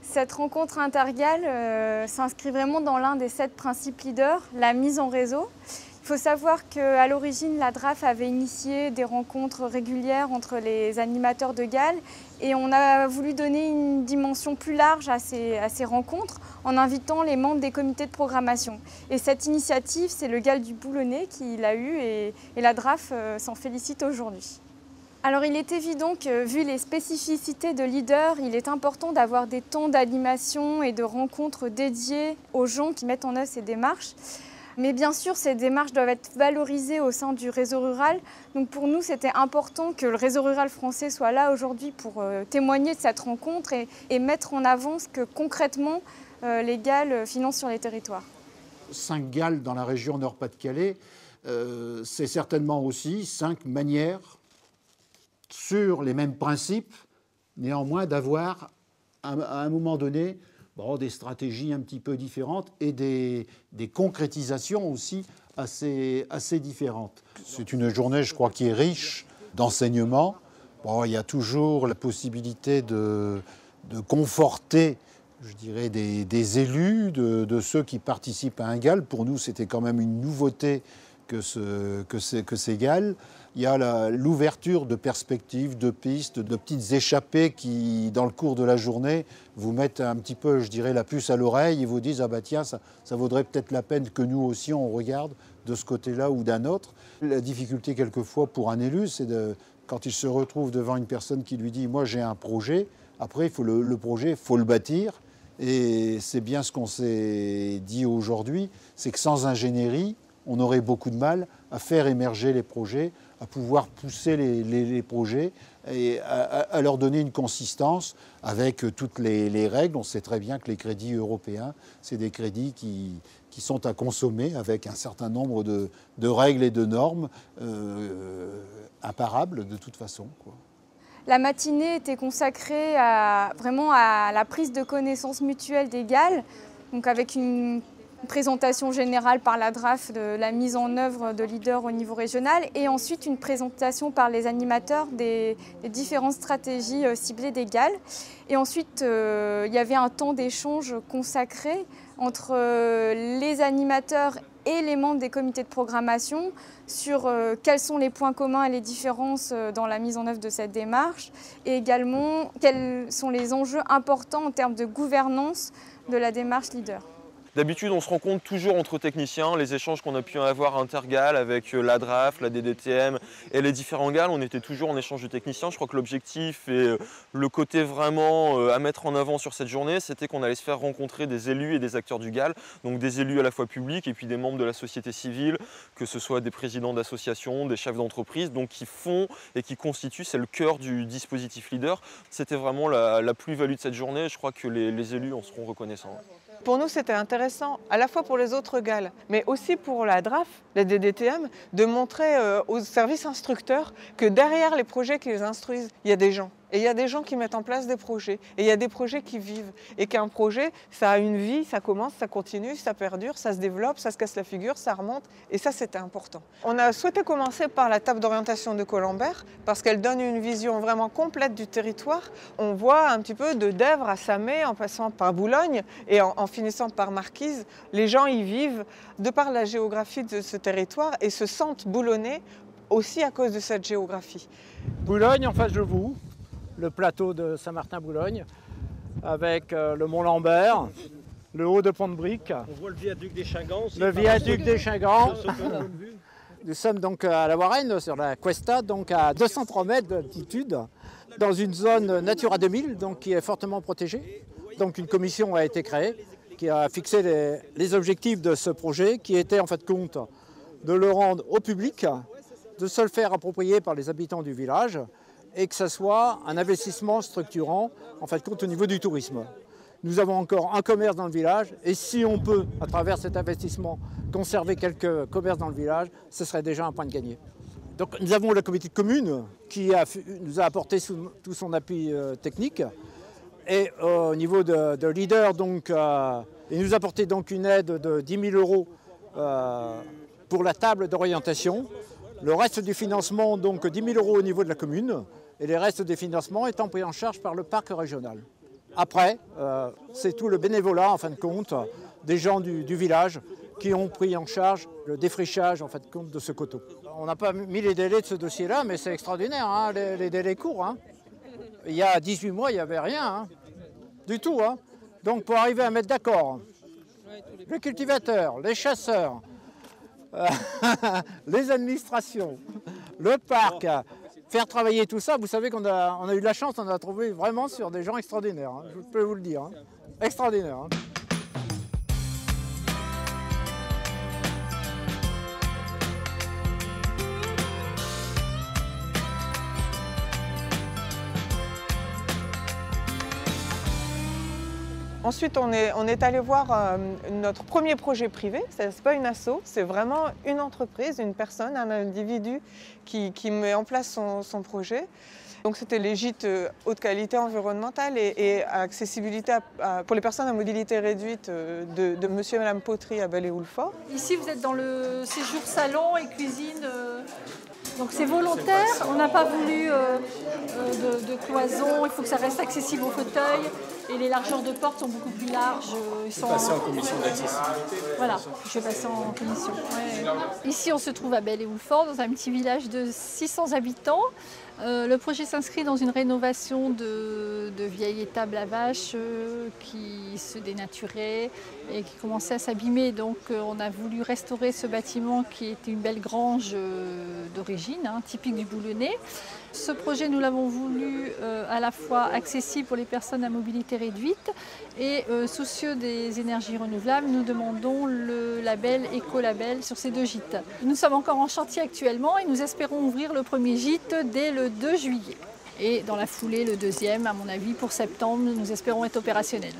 Cette rencontre intergale s'inscrit vraiment dans l'un des 7 principes leaders, la mise en réseau. Il faut savoir qu'à l'origine, la DRAF avait initié des rencontres régulières entre les animateurs de Galles et on a voulu donner une dimension plus large à ces rencontres en invitant les membres des comités de programmation. Et cette initiative, c'est le Galles du Boulonnais qui l'a eue et la DRAF s'en félicite aujourd'hui. Alors il est évident que vu les spécificités de leader, il est important d'avoir des temps d'animation et de rencontres dédiés aux gens qui mettent en œuvre ces démarches. Mais bien sûr, ces démarches doivent être valorisées au sein du réseau rural. Donc pour nous, c'était important que le réseau rural français soit là aujourd'hui pour témoigner de cette rencontre et mettre en avant ce que concrètement les Galles financent sur les territoires. 5 Galles dans la région Nord-Pas-de-Calais, c'est certainement aussi 5 manières sur les mêmes principes, néanmoins d'avoir à un moment donné des stratégies un petit peu différentes et des concrétisations aussi assez différentes. C'est une journée, je crois, qui est riche d'enseignements. Il y a toujours la possibilité de conforter, je dirais, des élus, de ceux qui participent à un Galles. Pour nous, c'était quand même une nouveauté que ces Galles. Il y a l'ouverture de perspectives, de pistes, de petites échappées qui, dans le cours de la journée, vous mettent un petit peu, je dirais, la puce à l'oreille et vous disent « Ah bah tiens, ça vaudrait peut-être la peine que nous aussi on regarde de ce côté-là ou d'un autre ». La difficulté quelquefois pour un élu, c'est quand il se retrouve devant une personne qui lui dit « Moi j'ai un projet », après il faut le projet, il faut le bâtir. Et c'est bien ce qu'on s'est dit aujourd'hui, c'est que sans ingénierie, on aurait beaucoup de mal à faire émerger les projets, à pouvoir pousser les projets et à leur donner une consistance avec toutes les règles. On sait très bien que les crédits européens, c'est des crédits qui sont à consommer avec un certain nombre de règles et de normes imparables de toute façon, quoi. La matinée était consacrée vraiment à la prise de connaissance mutuelle des Galles, donc avec une présentation générale par la DRAF de la mise en œuvre de leaders au niveau régional et ensuite une présentation par les animateurs des différentes stratégies ciblées des Galles. Et ensuite, il y avait un temps d'échange consacré entre les animateurs et les membres des comités de programmation sur quels sont les points communs et les différences dans la mise en œuvre de cette démarche et également quels sont les enjeux importants en termes de gouvernance de la démarche leader. D'habitude, on se rencontre toujours entre techniciens. Les échanges qu'on a pu avoir intergalles avec la DRAF, la DDTM et les différents Galles, on était toujours en échange de techniciens. Je crois que l'objectif et le côté vraiment à mettre en avant sur cette journée, c'était qu'on allait se faire rencontrer des élus et des acteurs du Galles, donc des élus à la fois publics et puis des membres de la société civile, que ce soit des présidents d'associations, des chefs d'entreprise, donc qui font et qui constituent, c'est le cœur du dispositif leader. C'était vraiment la plus-value de cette journée. Je crois que les élus en seront reconnaissants. Pour nous, c'était intéressant, à la fois pour les autres Galles, mais aussi pour la DRAF, la DDTM, de montrer aux services instructeurs que derrière les projets qu'ils instruisent, il y a des gens. Et il y a des gens qui mettent en place des projets. Et il y a des projets qui vivent. Et qu'un projet, ça a une vie, ça commence, ça continue, ça perdure, ça se développe, ça se casse la figure, ça remonte. Et ça, c'était important. On a souhaité commencer par la table d'orientation de Colembert, parce qu'elle donne une vision vraiment complète du territoire. On voit un petit peu de Dèvres à Samé, en passant par Boulogne et en finissant par Marquise. Les gens y vivent de par la géographie de ce territoire et se sentent boulonnais aussi à cause de cette géographie. Boulogne en face de vous. Le plateau de Saint-Martin-Boulogne, avec le Mont Lambert, le haut de Pont-de-Brique. On voit le viaduc des Chingans. Le viaduc des Chingans. Nous sommes donc à la Warenne, sur la Cuesta, donc à 203 mètres d'altitude, dans une zone Natura 2000, donc qui est fortement protégée. Donc une commission a été créée, qui a fixé les objectifs de ce projet, qui était en fait compte de le rendre au public, de se le faire approprier par les habitants du village, et que ce soit un investissement structurant, en fait, compte au niveau du tourisme. Nous avons encore un commerce dans le village, et si on peut, à travers cet investissement, conserver quelques commerces dans le village, ce serait déjà un point de gagné. Donc nous avons le comité de commune qui nous a apporté tout son appui technique, et au niveau de leader, donc, il nous a apporté donc une aide de 10 000 € pour la table d'orientation. Le reste du financement, donc 10 000 € au niveau de la commune, et les restes des financements étant pris en charge par le parc régional. Après, c'est tout le bénévolat, en fin de compte, des gens du village qui ont pris en charge le défrichage, en fin de compte, de ce coteau. On n'a pas mis les délais de ce dossier-là, mais c'est extraordinaire, hein, les délais courts. Hein. Il y a 18 mois, il n'y avait rien, hein, du tout. Hein. Donc pour arriver à mettre d'accord les cultivateurs, les chasseurs, les administrations, le parc, faire travailler tout ça, vous savez qu'on a eu de la chance, on a trouvé vraiment sur des gens extraordinaires, hein, je peux vous le dire, hein. Extraordinaire. Hein. Ensuite, on est allé voir notre premier projet privé. Ce n'est pas une asso, c'est vraiment une entreprise, une personne, un individu qui met en place son projet. Donc c'était les gîtes haute qualité environnementale et accessibilité pour les personnes à mobilité réduite de Monsieur et Madame Poterie à Belley-Houlfort. Ici, vous êtes dans le séjour salon et cuisine. Donc c'est volontaire, on n'a pas voulu de cloison, il faut que ça reste accessible aux fauteuils et les largeurs de portes sont beaucoup plus larges. Je vais passer en commission d'accessibilité. Voilà, je vais passer en commission. Ouais. Ici on se trouve à Belley-Houlfort, dans un petit village de 600 habitants. Le projet s'inscrit dans une rénovation de vieilles étables à vaches qui se dénaturaient et qui commençaient à s'abîmer. Donc on a voulu restaurer ce bâtiment qui était une belle grange d'origine, hein, typique du Boulonnais. Ce projet, nous l'avons voulu à la fois accessible pour les personnes à mobilité réduite et soucieux des énergies renouvelables, nous demandons le label Écolabel sur ces deux gîtes. Nous sommes encore en chantier actuellement et nous espérons ouvrir le premier gîte dès le 2 juillet. Et dans la foulée, le deuxième, à mon avis, pour septembre, nous espérons être opérationnels.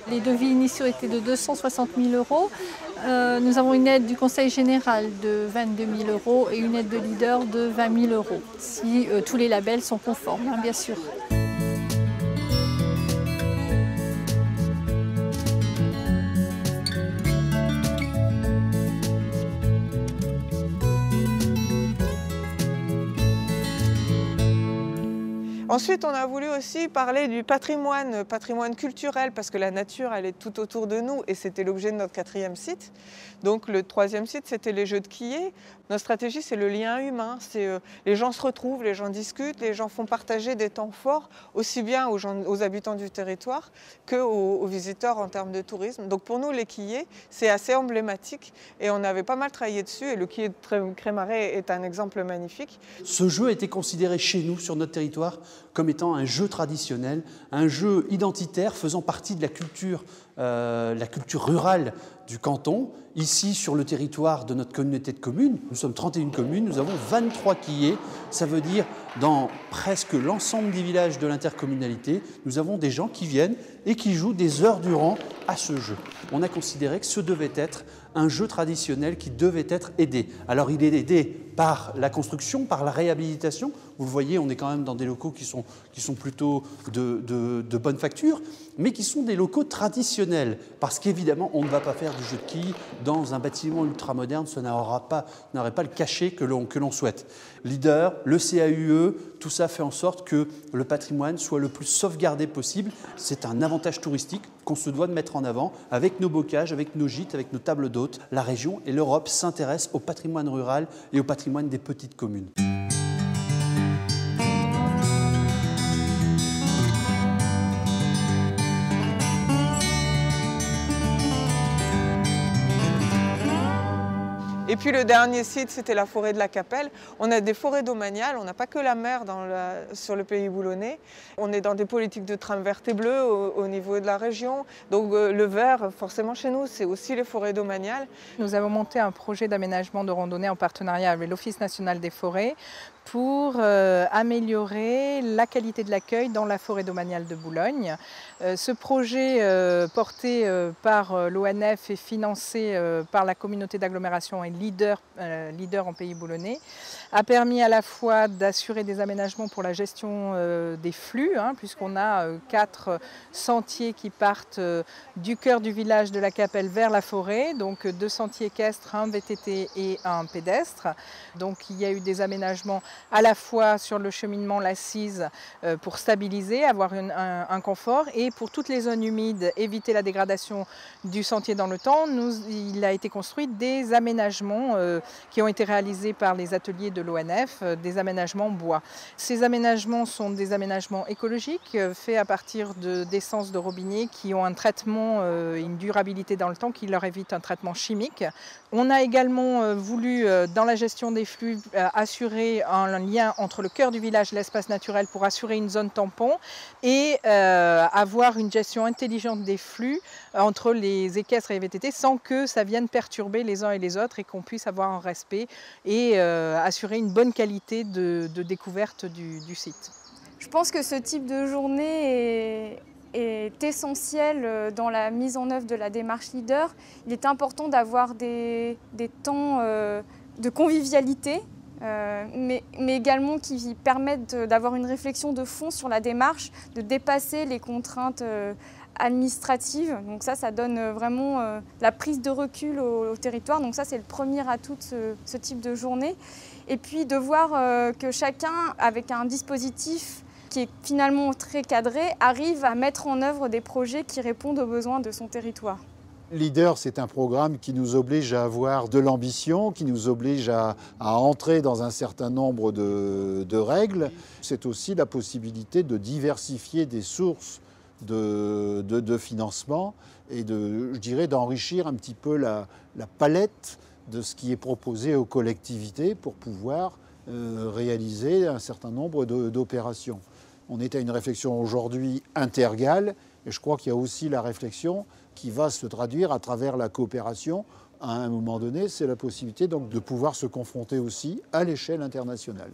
Les devis initiaux étaient de 260 000 €. Nous avons une aide du Conseil général de 22 000 € et une aide de leader de 20 000 €, si tous les labels sont conformes, hein, bien sûr. Ensuite, on a voulu aussi parler du patrimoine culturel, parce que la nature, elle est tout autour de nous, et c'était l'objet de notre 4e site. Donc le 3e site, c'était les Jeux de quillet. Notre stratégie, c'est le lien humain. Les gens se retrouvent, les gens discutent, les gens font partager des temps forts, aussi bien aux habitants du territoire qu'aux visiteurs en termes de tourisme. Donc pour nous, les quillets, c'est assez emblématique, et on avait pas mal travaillé dessus, et le quillet de Crémarais est un exemple magnifique. Ce jeu a été considéré chez nous, sur notre territoire, comme étant un jeu traditionnel, un jeu identitaire faisant partie de la culture rurale du canton. Ici, sur le territoire de notre communauté de communes, nous sommes 31 communes, nous avons 23 quillets. Ça veut dire, dans presque l'ensemble des villages de l'intercommunalité, nous avons des gens qui viennent et qui jouent des heures durant à ce jeu. On a considéré que ce devait être un jeu traditionnel qui devait être aidé. Alors il est aidé par la construction, par la réhabilitation. Vous le voyez, on est quand même dans des locaux qui sont plutôt de bonne facture, mais qui sont des locaux traditionnels. Parce qu'évidemment, on ne va pas faire du jeu de quilles dans un bâtiment ultramoderne, ça n'aurait pas le cachet que l'on souhaite. Leader, le CAUE, tout ça fait en sorte que le patrimoine soit le plus sauvegardé possible. C'est un avantage touristique qu'on se doit de mettre en avant avec nos bocages, avec nos gîtes, avec nos tables d'hôtes. La région et l'Europe s'intéressent au patrimoine rural et au patrimoine des petites communes. Et puis le dernier site, c'était la forêt de la Capelle. On a des forêts domaniales, on n'a pas que la mer sur le pays boulonnais. On est dans des politiques de trame verte et bleue au niveau de la région. Donc le vert, forcément chez nous, c'est aussi les forêts domaniales. Nous avons monté un projet d'aménagement de randonnée en partenariat avec l'Office national des forêts pour améliorer la qualité de l'accueil dans la forêt domaniale de Boulogne. Ce projet porté par l'ONF et financé par la communauté d'agglomération et leader en pays boulonnais a permis à la fois d'assurer des aménagements pour la gestion des flux, hein, puisqu'on a 4 sentiers qui partent du cœur du village de la Capelle vers la forêt, donc 2 sentiers équestres, un VTT et un pédestre. Donc il y a eu des aménagements à la fois sur le cheminement, l'assise pour stabiliser, avoir un confort, et pour toutes les zones humides, éviter la dégradation du sentier dans le temps. Il a été construit des aménagements qui ont été réalisés par les ateliers de l'ONF, des aménagements bois. Ces aménagements sont des aménagements écologiques faits à partir d'essences de robinet qui ont un traitement, une durabilité dans le temps qui leur évite un traitement chimique. On a également voulu, dans la gestion des flux, assurer un lien entre le cœur du village et l'espace naturel pour assurer une zone tampon et avoir une gestion intelligente des flux entre les équestres et les VTT sans que ça vienne perturber les uns et les autres et qu'on puisse avoir un respect et assurer une bonne qualité de découverte du site. Je pense que ce type de journée est essentiel dans la mise en œuvre de la démarche leader. Il est important d'avoir des temps de convivialité, mais également qui permettent d'avoir une réflexion de fond sur la démarche, de dépasser les contraintes administratives. Donc ça donne vraiment la prise de recul au territoire. Donc ça, c'est le premier atout de ce type de journée. Et puis de voir que chacun, avec un dispositif qui est finalement très cadré, arrive à mettre en œuvre des projets qui répondent aux besoins de son territoire. Leader, c'est un programme qui nous oblige à avoir de l'ambition, qui nous oblige à entrer dans un certain nombre de règles. C'est aussi la possibilité de diversifier des sources de financement et je dirais d'enrichir un petit peu la palette de ce qui est proposé aux collectivités pour pouvoir réaliser un certain nombre d'opérations. On est à une réflexion aujourd'hui intergale et je crois qu'il y a aussi la réflexion qui va se traduire à travers la coopération. À un moment donné, c'est la possibilité donc de pouvoir se confronter aussi à l'échelle internationale.